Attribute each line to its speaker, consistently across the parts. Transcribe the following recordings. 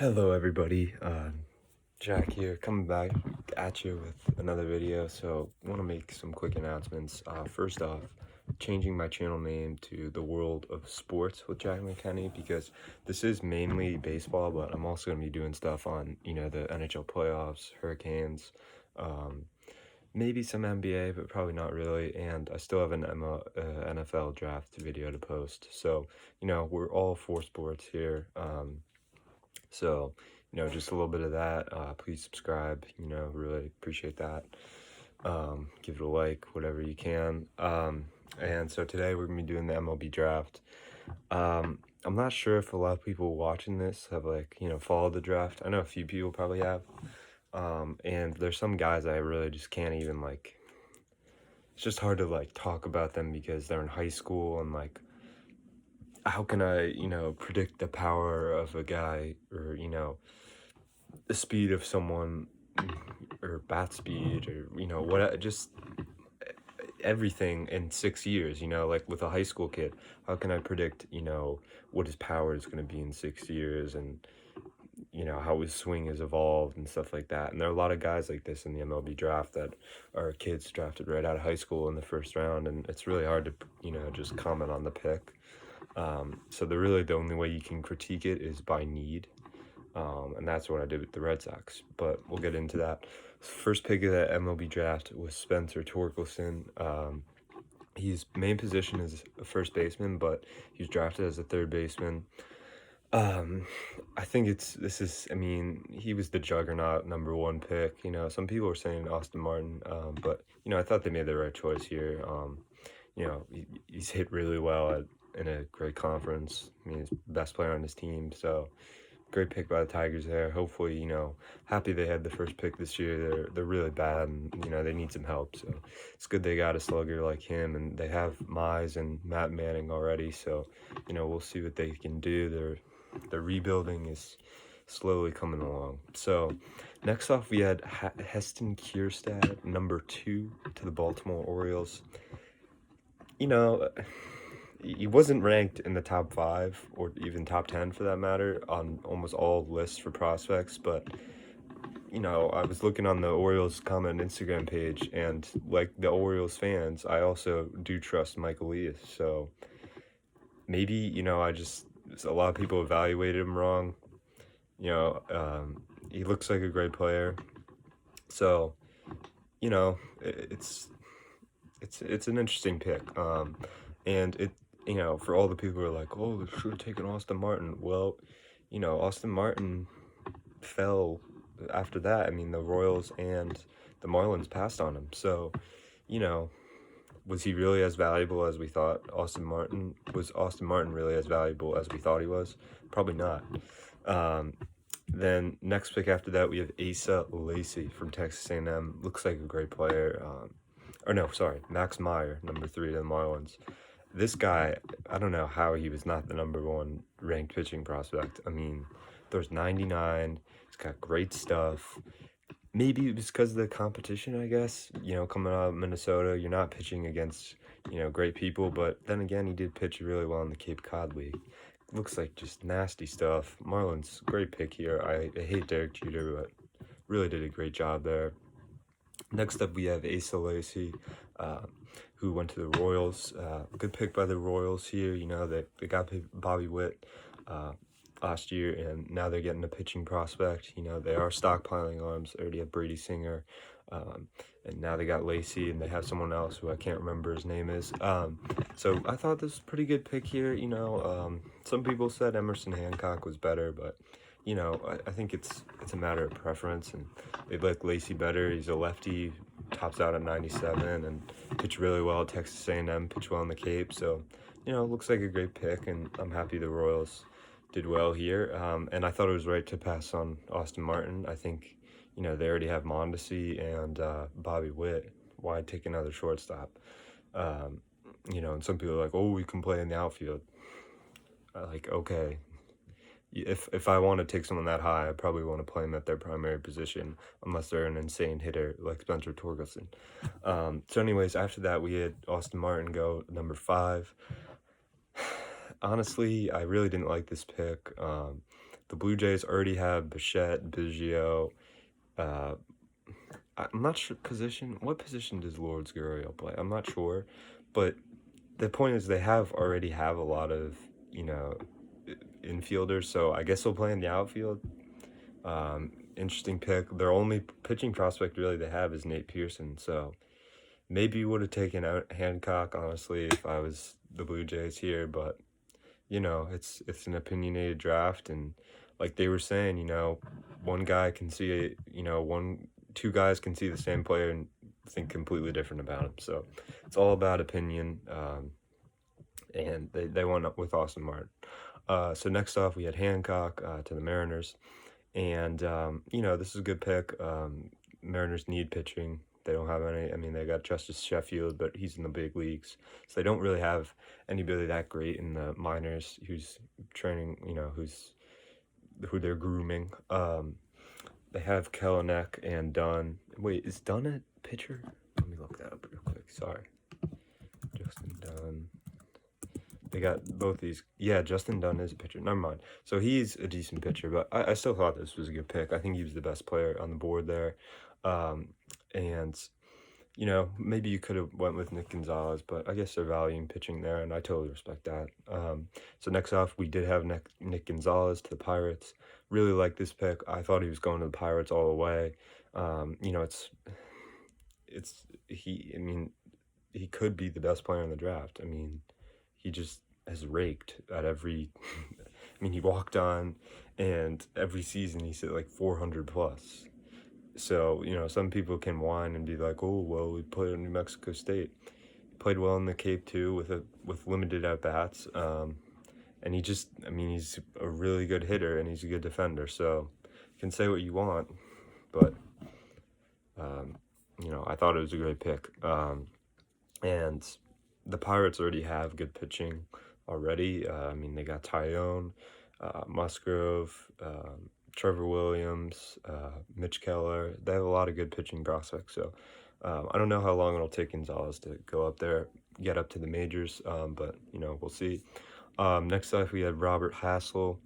Speaker 1: Hello everybody, Jack here, coming back at you with another video. So I want to make some quick announcements. First off, changing my channel name to The World of Sports with Jack McKenney, because this is mainly baseball, but I'm also going to be doing stuff on, the NHL playoffs, Hurricanes, um, maybe some NBA, but probably not really. And I still have an NFL draft video to post. So, we're all for sports here. So, just a little bit of that. Please subscribe, really appreciate that. Give it a like, whatever you can. And so today we're going to be doing the MLB Draft. I'm not sure if a lot of people watching this have, followed the draft. I know a few people probably have. And there's some guys I really just can't even, it's just hard to, talk about them because they're in high school and, how can I, predict the power of a guy or, the speed of someone or bat speed or what, just everything in 6 years, like with a high school kid. How can I predict what his power is going to be in 6 years, and how his swing has evolved and stuff like that. And there are a lot of guys like this in the MLB draft that are kids drafted right out of high school in the first round, and it's really hard to just comment on the pick. So the only way you can critique it is by need. And that's what I did with the Red Sox, but we'll get into that. First pick of the MLB draft was Spencer Torkelson. His main position is a first baseman, but he was drafted as a third baseman. I think he was the juggernaut number one pick. Some people were saying Austin Martin, but, I thought they made the right choice here. He's hit really well in a great conference. He's the best player on his team, so great pick by the Tigers there. Hopefully, happy they had the first pick this year. They're really bad, and they need some help. So it's good they got a slugger like him, and they have Mize and Matt Manning already. So we'll see what they can do. Their rebuilding is slowly coming along. So next off, we had Heston Kjerstad, number 2 to the Baltimore Orioles. He wasn't ranked in the top 5 or even top 10 for that matter on almost all lists for prospects, but I was looking on the Orioles comment Instagram page, and like the Orioles fans, I also do trust Michael Elias. So maybe a lot of people evaluated him wrong. He looks like a great player, so it's an interesting pick. And it for all the people who are like, oh, they should have taken Austin Martin. Well, Austin Martin fell after that. I mean, the Royals and the Marlins passed on him. So, was he really as valuable as we thought? Was Austin Martin really as valuable as we thought he was? Probably not. Then next pick after that, we have Asa Lacy from Texas A&M. Looks like a great player. Max Meyer, number 3 to the Marlins. This guy, I don't know how he was not the number 1 ranked pitching prospect. I mean, there's 99. He's got great stuff. Maybe it was because of the competition, I guess. Coming out of Minnesota, you're not pitching against, great people. But then again, he did pitch really well in the Cape Cod League. Looks like just nasty stuff. Marlins, great pick here. I hate Derek Jeter, but really did a great job there. Next up, we have Asa Lacy, who went to the Royals. Good pick by the Royals here. They got Bobby Witt last year, and now they're getting a pitching prospect. They are stockpiling arms. They already have Brady Singer, and now they got Lacy, and they have someone else who I can't remember his name is. So I thought this was a pretty good pick here. Some people said Emerson Hancock was better, but I think it's a matter of preference, and they like Lacy better. He's a lefty, tops out at 97, and pitched really well at Texas A&M, pitched well in the Cape. So, looks like a great pick, and I'm happy the Royals did well here. And I thought it was right to pass on Austin Martin. I think, they already have Mondesi and Bobby Witt. Why take another shortstop? And some people are like, oh, we can play in the outfield. Okay. If I want to take someone that high, I probably want to play them at their primary position, unless they're an insane hitter like Spencer Torkelson. So anyways, after that, we had Austin Martin go number 5. Honestly, I really didn't like this pick. the Blue Jays already have Bichette, Biggio. Uh, I'm not sure what position does Lourdes Gurriel play? I'm not sure, but the point is they already have a lot of, you know, infielders, so I guess they'll play in the outfield. Interesting pick. Their only pitching prospect really they have is Nate Pearson, so maybe would have taken out Hancock, honestly, if I was the Blue Jays here, but you know, it's an opinionated draft, and like they were saying, you know, one guy can see it, you know, two guys can see the same player and think completely different about him. So it's all about opinion, and they went up with Austin Martin. So next off, we had Hancock to the Mariners, and you know, this is a good pick. Mariners need pitching. They don't have any. I mean, they got Justice Sheffield, but he's in the big leagues, so they don't really have anybody that great in the minors who's training. You know, who they're grooming. They have Kelenic and Dunn. Wait, is Dunn a pitcher? Let me look that up real quick. Sorry, Justin Dunn. They got both these. Yeah, Justin Dunn is a pitcher. Never mind. So he's a decent pitcher, but I still thought this was a good pick. I think he was the best player on the board there. And, you know, maybe you could have went with Nick Gonzalez, but I guess they're valuing pitching there, and I totally respect that. So next off, we did have Nick Gonzalez to the Pirates. Really like this pick. I thought he was going to the Pirates all the way. You know, I mean, he could be the best player in the draft. I mean, he just has raked at every. I mean, he walked on, and every season he's at like 400 plus. So, you know, some people can whine and be like, "Oh, well, we played in New Mexico State. He played well in the Cape too, with limited at bats." And I mean, he's a really good hitter and he's a good defender. So, you can say what you want, but you know, I thought it was a great pick. And the Pirates already have good pitching already. I mean, they got Tyone, Musgrove, Trevor Williams, Mitch Keller. They have a lot of good pitching prospects. So I don't know how long it'll take Gonzalez to go up there, get up to the majors, but, you know, we'll see. Next up, we had Robert Hassel.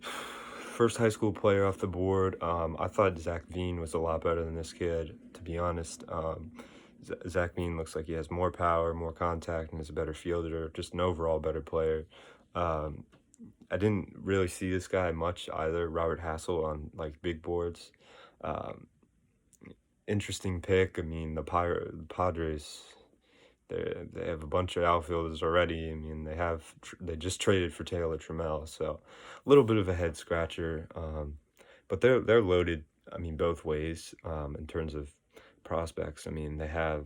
Speaker 1: First high school player off the board. I thought Zach Veen was a lot better than this kid, to be honest. Zach Veen looks like he has more power, more contact, and is a better fielder, just an overall better player. I didn't really see this guy much either, Robert Hassel, on like big boards. Interesting pick. I mean, the Padres, they have a bunch of outfielders already. I mean, they just traded for Taylor Trammell, so a little bit of a head scratcher. But they're loaded. I mean, both ways in terms of prospects. I mean, they have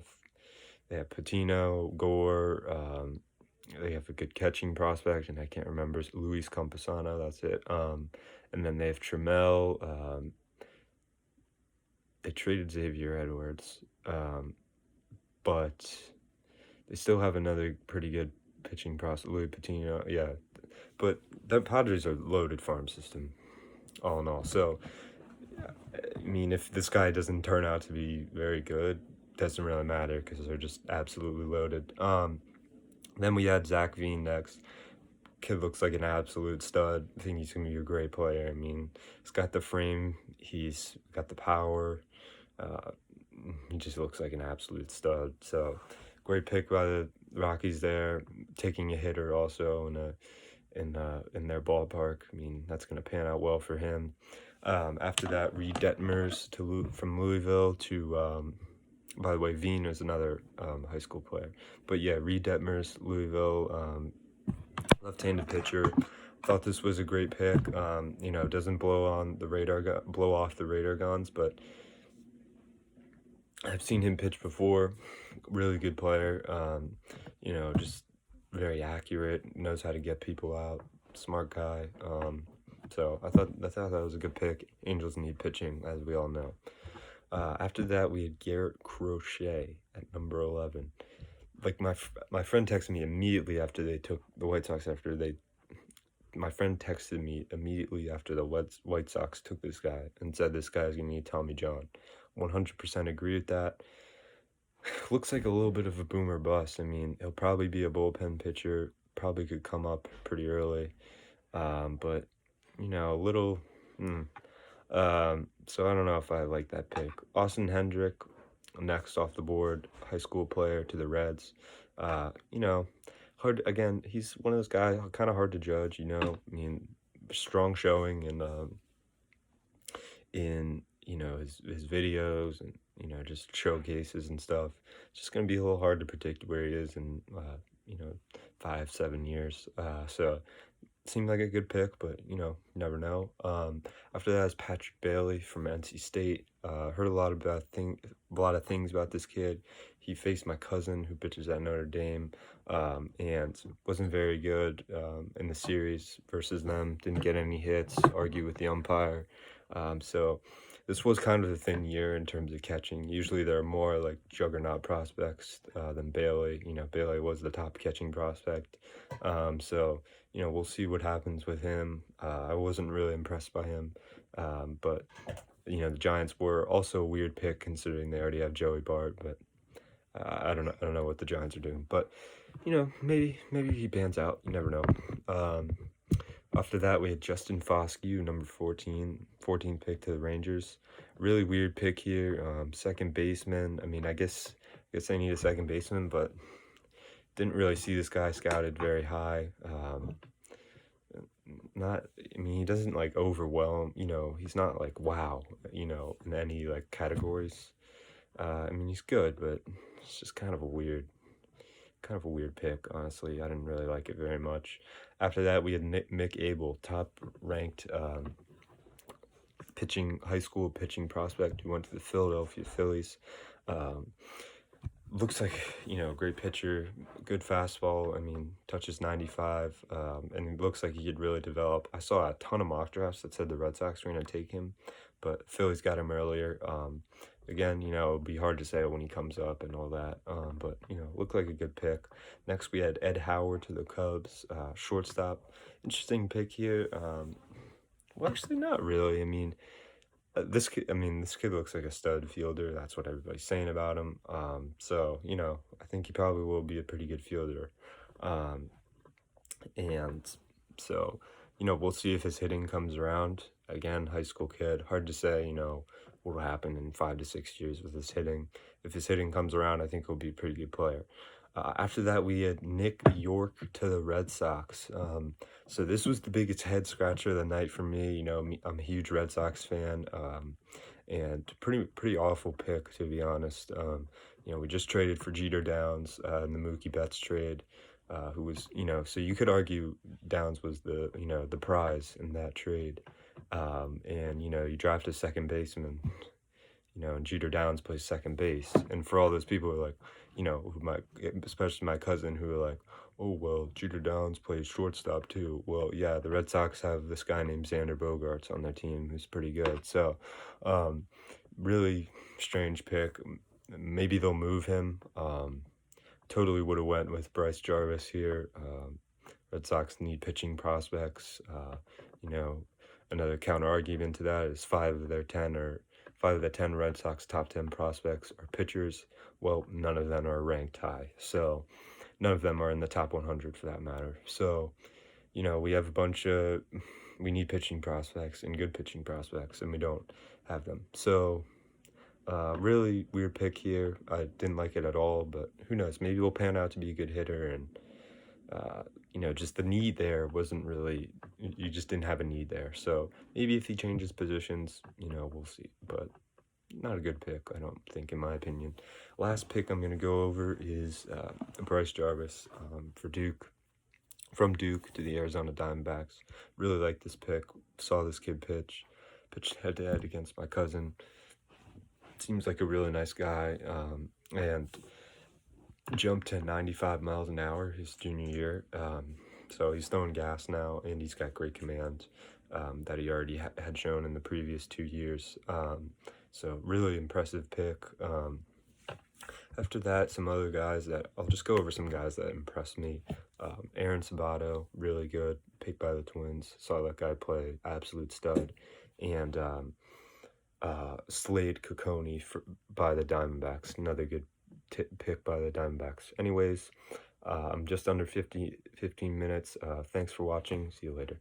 Speaker 1: Patino, Gore. They have a good catching prospect, and I can't remember Luis Campusano. That's it. And then they have Trammell. They traded Xavier Edwards, but they still have another pretty good pitching prospect, Louis Patino. Yeah, but the Padres are loaded farm system, all in all. So, I mean, if this guy doesn't turn out to be very good, doesn't really matter because they're just absolutely loaded. Then we had Zach Veen next. Kid looks like an absolute stud. I think he's going to be a great player. I mean, he's got the frame. He's got the power. He just looks like an absolute stud. So, great pick by the Rockies there. Taking a hitter also in their ballpark. I mean, that's going to pan out well for him. After that, Reed Detmers from Louisville to... by the way, Veen is another high school player. But yeah, Reed Detmers, Louisville, left-handed pitcher. Thought this was a great pick. You know, doesn't blow off the radar guns, but I've seen him pitch before. Really good player. You know, just very accurate. Knows how to get people out. Smart guy. So I thought that was a good pick. Angels need pitching, as we all know. After that, we had Garrett Crochet at number 11. Like, my friend texted me immediately after they took the White Sox my friend texted me immediately after the White Sox took this guy and said this guy is going to need Tommy John. 100% agree with that. Looks like a little bit of a boomer bust. I mean, he'll probably be a bullpen pitcher. Probably could come up pretty early. But a little. So I don't know if I like that pick. Austin Hendrick, next off the board, high school player to the Reds. You know, hard again. He's one of those guys, kind of hard to judge. I mean, strong showing in his videos and just showcases and stuff. It's just gonna be a little hard to predict where he is in 5-7 years. So seemed like a good pick, but never know. After that is Patrick Bailey from NC State. Heard a lot of things about this kid. He faced my cousin who pitches at Notre Dame, and wasn't very good in the series versus them. Didn't get any hits. Argue with the umpire. So this was kind of a thin year in terms of catching. Usually there are more like juggernaut prospects than Bailey. Bailey was the top catching prospect. So we'll see what happens with him. I wasn't really impressed by him, but the Giants were also a weird pick considering they already have Joey Bart. But I don't know. I don't know what the Giants are doing. But maybe he pans out. You never know. After that, we had Justin Foscue, number 14 pick to the Rangers. Really weird pick here. Second baseman. I mean, I guess I need a second baseman, but didn't really see this guy scouted very high. He doesn't like overwhelm. He's not like wow. In any like categories. He's good, but it's just kind of a weird pick, honestly. I didn't really like it very much. After that, we had Mick Abel, top-ranked high school pitching prospect who went to the Philadelphia Phillies. Looks like, great pitcher, good fastball. Touches 95, and it looks like he could really develop. I saw a ton of mock drafts that said the Red Sox were going to take him, but Phillies got him earlier. Again, it'll be hard to say when he comes up and all that, but, looked like a good pick. Next, we had Ed Howard to the Cubs, shortstop. Interesting pick here. Well, actually, not really. This kid looks like a stud fielder. That's what everybody's saying about him. So, I think he probably will be a pretty good fielder. And so, we'll see if his hitting comes around. Again, high school kid. Hard to say, what will happen in 5 to 6 years with his hitting. If his hitting comes around, I think he'll be a pretty good player. After that, we had Nick York to the Red Sox. So this was the biggest head scratcher of the night for me. I'm a huge Red Sox fan, and pretty awful pick, to be honest. We just traded for Jeter Downs in the Mookie Betts trade, who was, so you could argue Downs was the prize in that trade. And you draft a second baseman, and Jeter Downs plays second base. And for all those people who are like, especially my cousin, who are like, oh, well, Jeter Downs plays shortstop too. Well, yeah, the Red Sox have this guy named Xander Bogaerts on their team who's pretty good. So, really strange pick. Maybe they'll move him. Totally would have went with Bryce Jarvis here. Red Sox need pitching prospects. Another counter argument to that is 5 of the 10 Red Sox top 10 prospects are pitchers. Well, none of them are ranked high, so none of them are in the top 100 for that matter. So, we have we need pitching prospects and good pitching prospects, and we don't have them. So, really weird pick here. I didn't like it at all, but who knows? Maybe we'll pan out to be a good hitter, and just the need there wasn't really. You just didn't have a need there. So maybe if he changes positions, we'll see. But not a good pick, I don't think, in my opinion. Last pick I'm going to go over is Bryce Jarvis for Duke. From Duke to the Arizona Diamondbacks. Really like this pick. Saw this kid pitched head-to-head against my cousin. Seems like a really nice guy, and jumped to 95 miles an hour his junior year. So he's throwing gas now, and he's got great command that he already had shown in the previous 2 years. So really impressive pick. After that, some other guys I'll just go over some guys that impressed me. Aaron Sabato, really good, picked by the Twins. Saw that guy play, absolute stud. And Slade Kokoni by the Diamondbacks, another good pick by the Diamondbacks. Anyways, I'm just under 15 minutes. Thanks for watching. See you later.